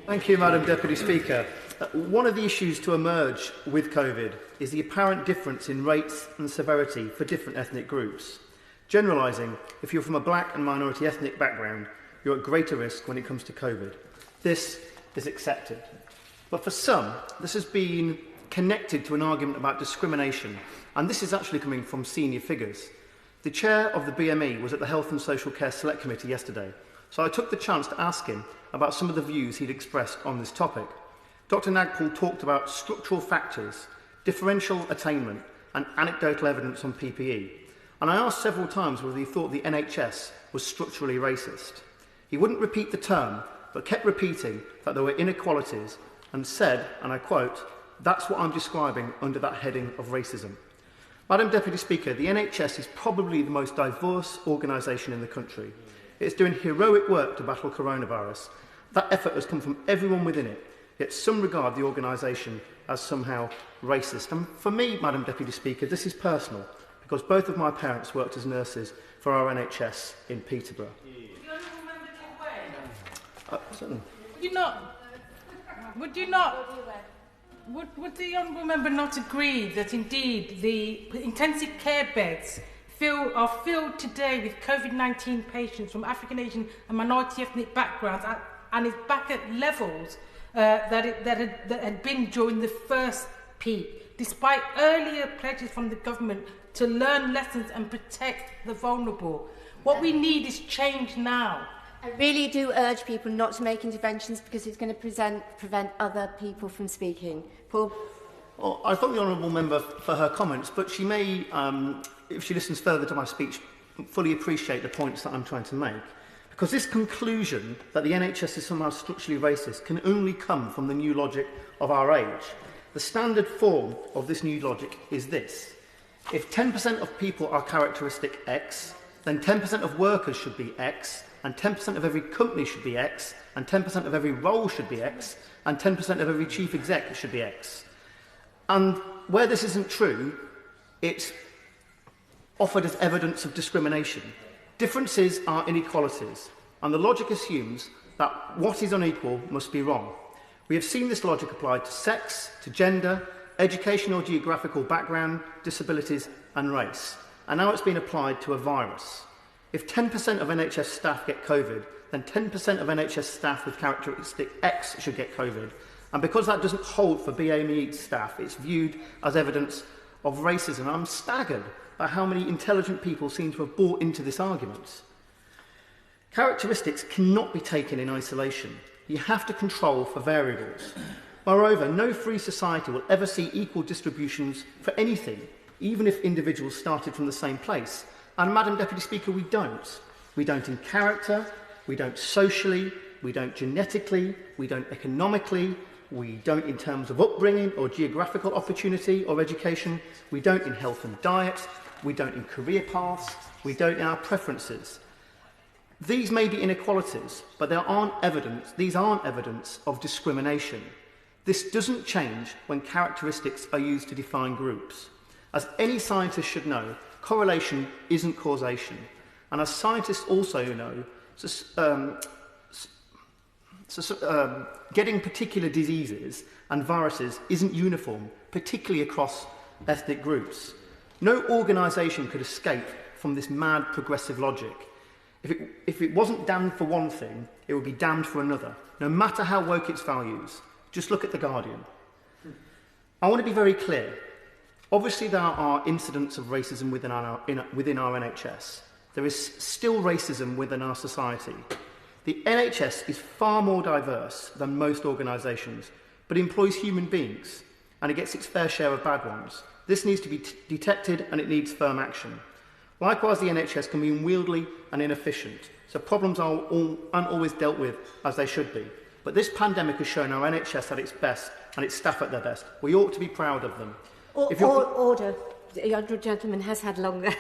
Thank you, Madam Deputy Speaker. One of the issues to emerge with COVID is the apparent difference in rates and severity for different ethnic groups. Generalising, if you're from a black and minority ethnic background, you're at greater risk when it comes to COVID. This is accepted. But for some, this has been connected to an argument about discrimination, and this is actually coming from senior figures. The chair of the BME was at the Health and Social Care Select Committee yesterday, so I took the chance to ask him about some of the views he'd expressed on this topic. Dr Nagpal talked about structural factors, differential attainment and anecdotal evidence on PPE, and I asked several times whether he thought the NHS was structurally racist. He wouldn't repeat the term, but kept repeating that there were inequalities and said, and I quote, "That's what I'm describing under that heading of racism." Madam Deputy Speaker, the NHS is probably the most diverse organisation in the country. It's doing heroic work to battle coronavirus. That effort has come from everyone within it, yet some regard the organisation as somehow racist. And for me, Madam Deputy Speaker, this is personal, because both of my parents worked as nurses for our NHS in Peterborough. Certainly. Would the honourable member not agree that indeed the intensive care beds are filled today with COVID-19 patients from African, Asian and minority ethnic backgrounds and is back at levels that had been during the first peak, despite earlier pledges from the government to learn lessons and protect the vulnerable? What we need is change now. I really do urge people not to make interventions because it's going to prevent other people from speaking. Paul? Well, I thank the honourable member for her comments, but she may, if she listens further to my speech, fully appreciate the points that I'm trying to make. Because this conclusion that the NHS is somehow structurally racist can only come from the new logic of our age. The standard form of this new logic is this. If 10% of people are characteristic X, then 10% of workers should be X, and 10% of every company should be X, and 10% of every role should be X, and 10% of every chief exec should be X. And where this isn't true, it's offered as evidence of discrimination. Differences are inequalities, and the logic assumes that what is unequal must be wrong. We have seen this logic applied to sex, to gender, educational, geographical background, disabilities and race, and now it's been applied to a virus. If 10% of NHS staff get COVID, then 10% of NHS staff with characteristic X should get COVID. And because that doesn't hold for BME staff, it's viewed as evidence of racism. I'm staggered by how many intelligent people seem to have bought into this argument. Characteristics cannot be taken in isolation. You have to control for variables. Moreover, no free society will ever see equal distributions for anything, even if individuals started from the same place. And Madam Deputy Speaker, we don't. We don't in character, we don't socially, we don't genetically, we don't economically, we don't in terms of upbringing or geographical opportunity or education, we don't in health and diet, we don't in career paths, we don't in our preferences. These may be inequalities, but these aren't evidence of discrimination. This doesn't change when characteristics are used to define groups. As any scientist should know, correlation isn't causation. And as scientists also know, getting particular diseases and viruses isn't uniform, particularly across ethnic groups. No organisation could escape from this mad progressive logic. If it wasn't damned for one thing, it would be damned for another, no matter how woke its values. Just look at The Guardian. I want to be very clear. Obviously, there are incidents of racism within our NHS. There is still racism within our society. The NHS is far more diverse than most organisations, but employs human beings, and it gets its fair share of bad ones. This needs to be detected, and it needs firm action. Likewise, the NHS can be unwieldy and inefficient, so problems aren't always dealt with as they should be. But this pandemic has shown our NHS at its best and its staff at their best. We ought to be proud of them. Order. The honourable gentleman has had longer.